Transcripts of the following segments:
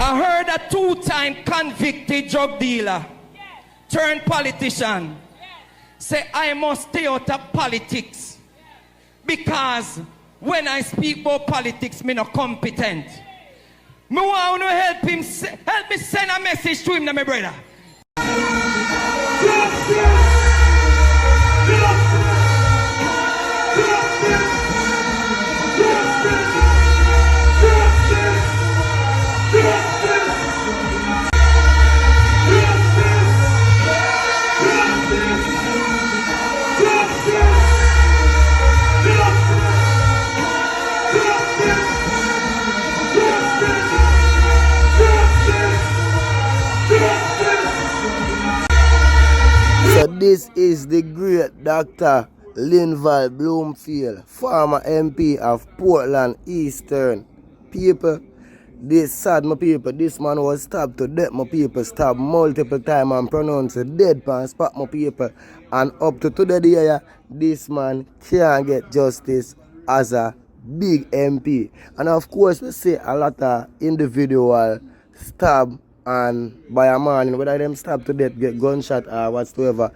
I heard a 2-time convicted drug dealer turned politician say I must stay out of politics because when I speak about politics, me not competent. Me want to help me send a message to him, my brother. So this is the great Dr. Linval Bloomfield, former MP of Portland Eastern. People, this sad, my people. This man was stabbed to death, my people. Stabbed multiple times and pronounced dead pan spot, my people. And up to today, this man can't get justice as a big MP. And of course, we see a lot of individual stab and by a man, whether them stab to death, get gunshot or whatsoever.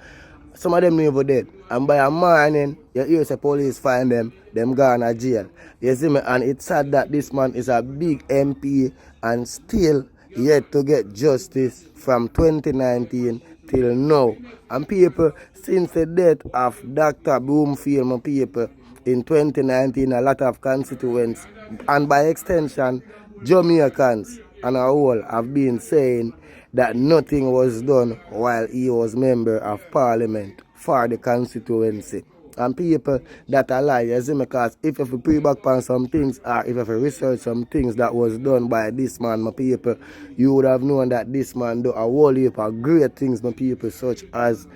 Some of them never dead. And by a morning, you hear the police find them gone to jail. You see me? And it's sad that this man is a big MP and still yet to get justice from 2019 till now. And people, since the death of Dr. Bloomfield, my people, in 2019, a lot of constituents, and by extension, Jamaicans and a whole have been saying that nothing was done while he was member of parliament for the constituency. And people, that are lie, you see, because if you pre back on some things or if you research some things that was done by this man, my people, you would have known that this man do a whole heap of great things, my people, such as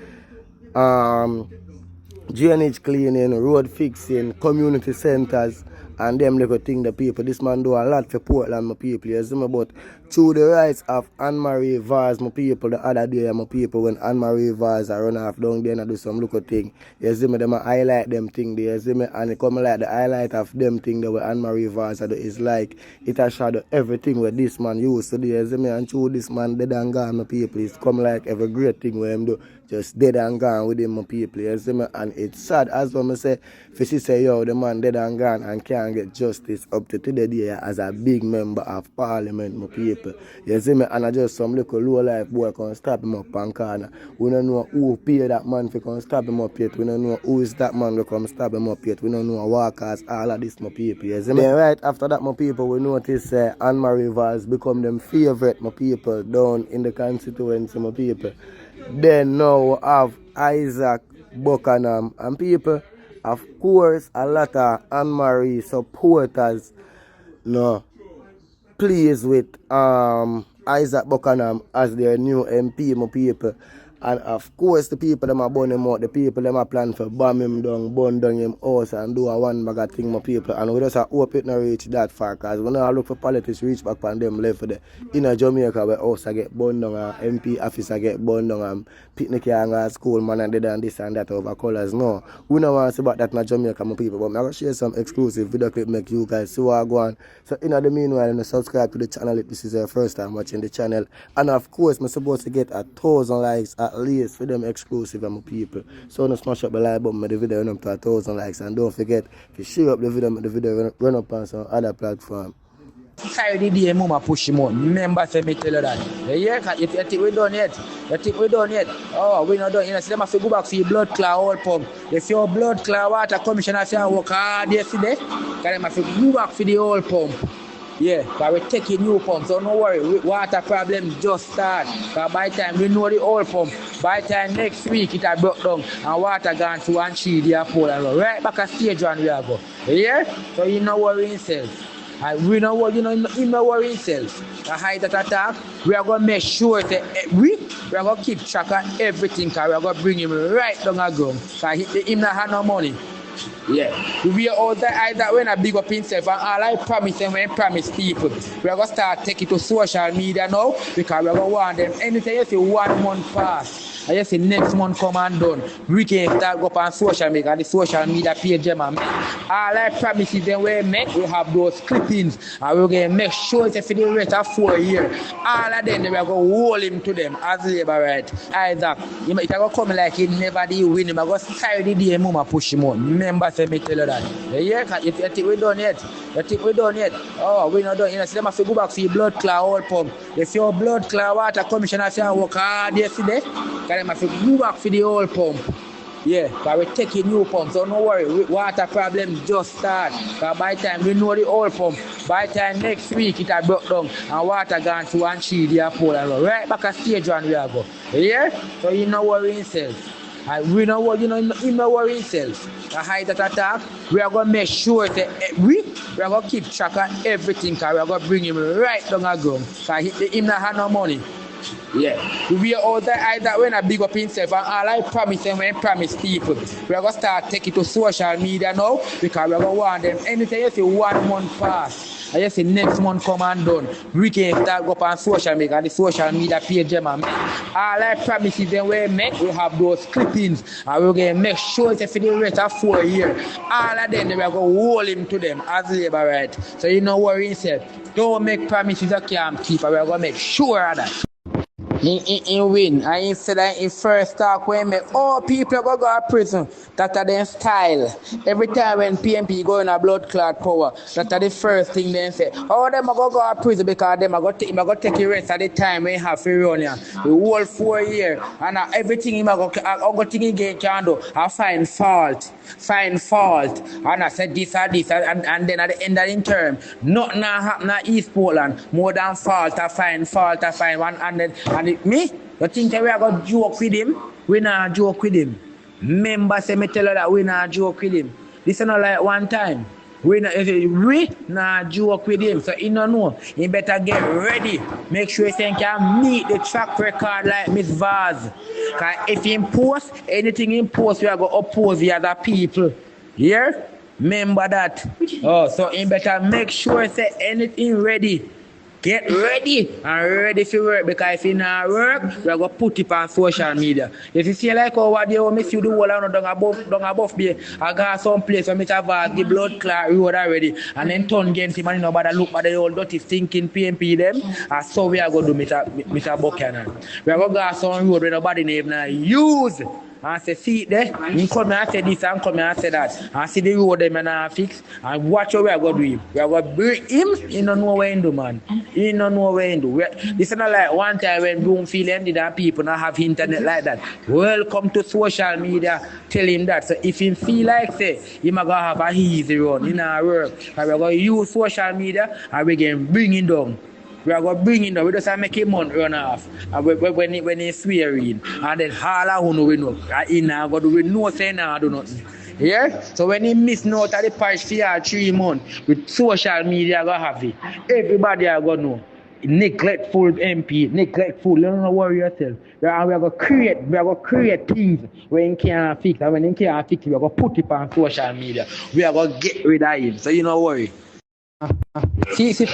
drainage cleaning, road fixing, community centers, and them little thing the people. This man do a lot for Portland, my people. You see me? But through the rights of Anne-Marie Vaz, my people, the other day, my people, when Anne-Marie Vaz I run off down there and do some little thing, you see me? Them highlight them thing there, you see me? And it come like the highlight of them thing that Anne-Marie Vaz do is like it has shadow everything where this man used to do, you see me? And through this man dead and gone, my people, it's come like every great thing where him do. Just dead and gone with him, my people, you see me? And it's sad, as when I say, if she say, yo, the man dead and gone and can't get justice up to today as a big member of parliament, my people. You see me? And I just some little low life boy can stop him up on corner. We don't know who pay that man for come stop him up yet. We don't know who is that man to come stop him up yet. We don't know walkers, all of this, my people. You see me? Then right after that, my people, we notice Anne-Marie Vaz become them favorite, my people, down in the constituency, my people. Then now we have Isaac Buchanan and people, of course, a lot of Anne-Marie supporters pleased with Isaac Buchanan as their new MP, my people. And of course, the people them are burn him out, the people them are plan for bomb him down, burn down him house and do a one bag of thing, my people. And we just hope it not reach that far, because we now look for politics reach back on them left for the in Jamaica where house I get burned down, and MP office I get burned down, and picnic and school man and they done this and that over colours. No, we don't want to see about that in Jamaica, my people. But I'm going to share some exclusive video clip make you guys see what I go on. So in the meanwhile, subscribe to the channel if this is your first time watching the channel. And of course, I'm supposed to get 1,000 likes at least for them exclusive, my people. So don't smash up the like button, make the video run up to 1,000 likes, and don't forget to share up the video, make the video run up on some other platform. Carry the day, mama push him on. Remember, say me tell you that. Yeah, if you think we done yet, oh, we not done. You know, see them have to go back for your blood clot oil pump. If your blood clot water commissioner say work hard yesterday, because them have to go back for the oil pump. Yeah, but we're taking new pumps, so no worry, water problem just start. Because by the time we know the oil pump, by the time next week it has broke down and water gone to 1 3 day and right back at stage one we are go. Yeah? So you know worry himself. And we know what him not worry himself. The high that attack, we are gonna make sure that we are gonna keep track of everything, because we are gonna bring him right down the ground. Because him not have no money. Yeah, we are all that when I big up himself, and all I promise and when I promise people, we are going to start taking it to social media now, because we are going to want them. Anything you see 1 month pass, I just say next month come and done. We can start go up on social media, and the social media page them and all I promise is then we make we have those clippings and we're gonna make sure it's for the rest of 4 years. All of them we are gonna hold him to them as labor right. Isaac, it gonna come like he never did win him. I go style the day mama push him out. Remember say me tell you that. Yeah, if you think we done yet, oh we not done. You know, see them have to go back for your blood clot whole pump. If your blood clot water commissioner say work hard yesterday, because them have to go back for the whole pump. Yeah, because we're taking new pumps, so no worry, water problems just start. Because by the time we know the old pump, by the time next week it has broke down and water gone to one tree, the pole and all. Right back at stage one we are go. Yeah? So you know worry himself. And we know what you know worry himself. The height that attack, we are gonna make sure that we are gonna keep track of everything, because we are gonna bring him right down the ground. Because him not have no money. Yeah, we are all that either when I big up himself, and all I promise them when I promise people, we are gonna start taking it to social media now, because we are gonna want them anything you see 1 month pass. I just say next month come and done. We can start go up on social media, and the social media page them and all I promise is then we make we have those clippings and we're gonna make sure it's for the rest of 4 years. All of them we are gonna hold him to them as labor right. So you know worry himself. Don't make promises you can't keep, and we're gonna make sure of that. In win, and instead of in first talk when me, people go to prison, that are their style. Every time when PMP go in a blood clot power, that are the first thing they say. Them go to prison because them go take the rest at the time when you have to run here. The whole 4 years, and everything him go thing again can do, I find fault, and I said this and this, and then at the end of the term, nothing happen at East Portland, more than fault, I find one, and me, you think that we are going to joke with him? We not joke with him. Remember, say me tell you that we not joke with him. This is not like one time. We not joke with him. So you don't know. You better get ready. Make sure you can meet the track record like Miss Vaz. Because if you post, anything in post, we are going to oppose the other people. Yeah? Remember that. So you better make sure you say anything ready. Get ready and ready for work, because if you not work, we're going to put it on social media. If you see like how they want me to do the whole down above me, I got some place where I have the blood clot road already, and then turn against him and nobody look at the old dirty thinking PMP them, and so we are going to do Mr. Buchanan. We are going to go some road where nobody even use. And say, see there, you come and say this and come and say that. And see the road them and fix. And watch what we are going to do him. We are going to bring him, he don't know what he do, man. He don't know what he do. This is not like one time when Bloomfield ended and people not have internet like that. Welcome to social media. Tell him that. So if he feel like say, he might have a easy run in our work. And we are going to use social media and we can bring him down. We are going to bring him down. We just make him run off. And when he's swearing. And then all of who we know. He not going to do no say now do nothing. Yeah? So when he miss note at the parish for 3 months, with social media going to have it. Everybody are going to know. Neglectful MP, neglectful, you don't worry yourself. We are going to create things when you can't fix. And when you can't fix, we are going to put it on social media. We are going to get rid of him. So you don't worry. See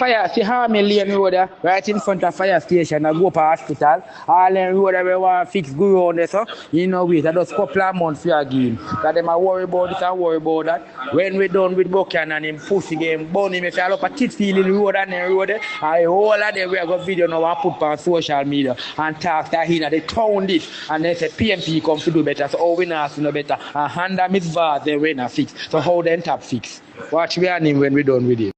Harmony Lane Road there, right in front of fire station, I go up to hospital. All them road that we want to fix go on there, so you know wait, I just couple of months for again. Because them are worry about this and worry about that. When we done with Buchanan and him pussy game, burn him if I look at Titfield in the road and the road there, and all of them we have got video now and put on social media and talk that he they town this and they say PMP come to do better, so we not to know better. And hand them his vase they we not fix. So how them tap fix? Watch we and him when we done with him.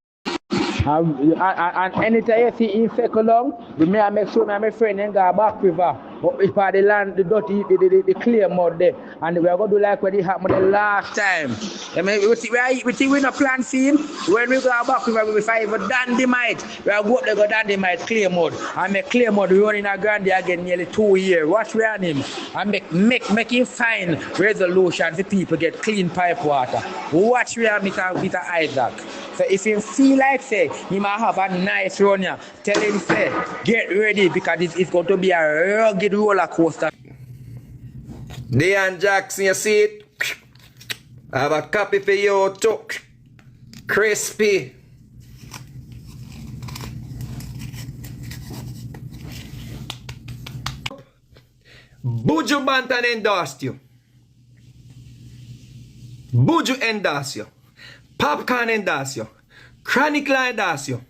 And anytime you see him second long, we may make sure my friend and go back river. But if the land, the dirty, the clear mud there. And we are going to do like what it happened the last time. I mean, we think we no plan for him. When we go back river, we find even Dandemite. We are going to go Dandemite, clear mud. And make clear mud running a Grande again nearly 2 years. Watch we on him. And make him find resolution for people get clean pipe water. Watch we on Mr. Isaac. So if you feel like say he might have a nice run here, tell him say get ready because it's going to be a rugged roller coaster. Dean Jackson, you see it? I have a copy for you too. Crispy. Buju Banton endorsed you. Buju endorsed you. Popcorn endorsed you. Chronicler endorsed you.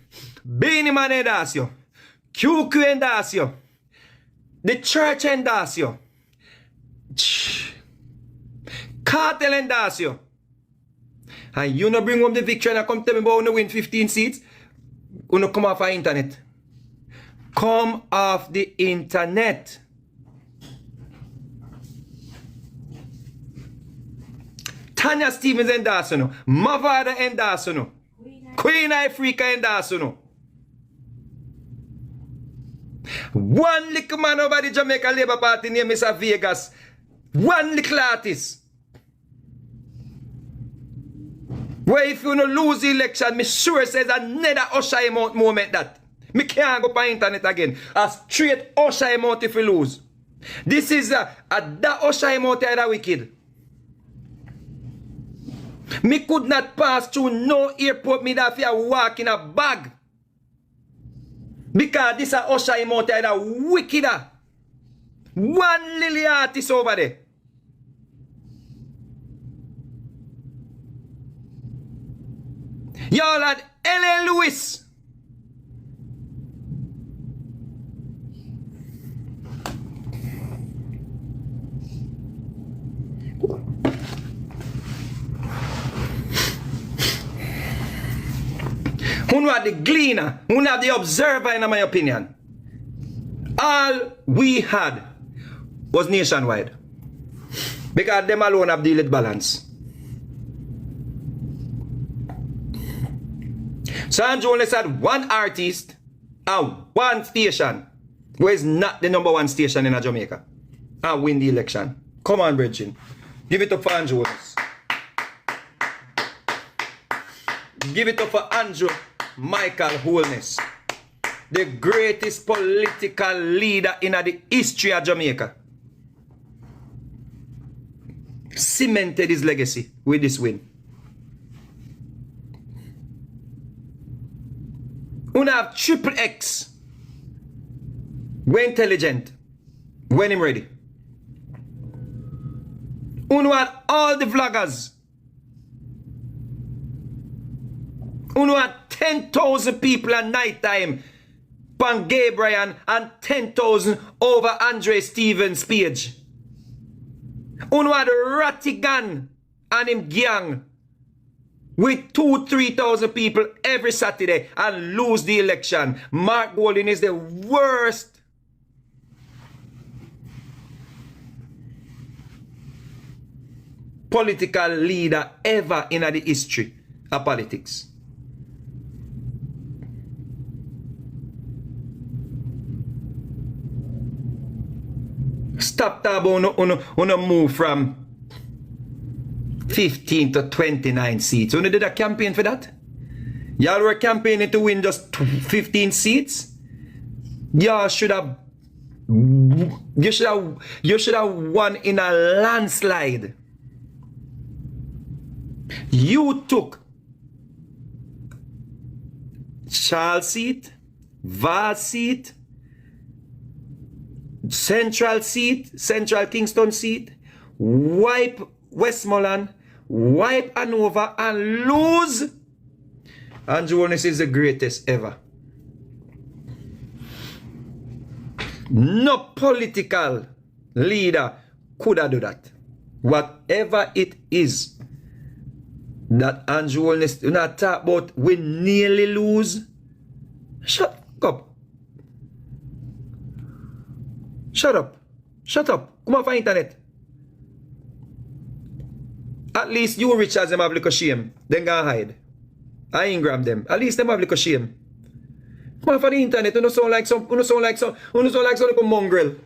Beanie Man endorsed you. QQ endorsed you. The church endorsed you. Cartel endorsed you. And you no bring home the victory and come tell me about you win 15 seats. You no come off the internet. Come off the internet. Tanya Stevens endorse you. Mavada endorse you. Queen Africa endorse you. One little man over the Jamaica Labour Party named Mr. Vegas. One little artist. Where if you no lose the election, me sure says another Usher amount moment that. Me can't go on internet again. A straight Usher amount if you lose. This is that Usher amount that wicked. Me could not pass through no airport, me that fear walk in a bag. Because this is Usher amount that wicked. One lily artist over there. Y'all had Ellen Lewis. Who had the Gleaner, who had the Observer in my opinion. All we had was Nationwide. Because them alone have the lit balance. So Andrew only had one artist and one station who is not the #1 station in Jamaica and win the election. Come on, Bridget. Give it up for Andrew. Give it up for Andrew Michael Holness, the greatest political leader in the history of Jamaica. Cemented his legacy with this win. Una have Triple X. We're intelligent. When him ready. Una had all the vloggers. Una had 10,000 people at night time. Pan Gabriel and 10,000 over Andre Stevens' page. Una had Rattigan and him gang. With 2,000-3,000 people every Saturday and lose the election. Mark Golding is the worst political leader ever in the history of politics. Stop talking about move from 15 to 29 seats. You did a campaign for that? Y'all were campaigning to win just 15 seats? Y'all should have you should have won in a landslide. You took Charles seat, Val seat, Central seat, Central Kingston seat, wipe Westmoreland, wipe Hanover and lose. Andrew Holness is the greatest ever. No political leader could have done that. Whatever it is that Andrew Holness do not talk about, we nearly lose. Shut up. Shut up. Shut up. Come on for internet. At least you Richards them have little shame. Then go hide. I Ingram them. At least them have little shame. Come on for the internet. You don't sound like some little mongrel.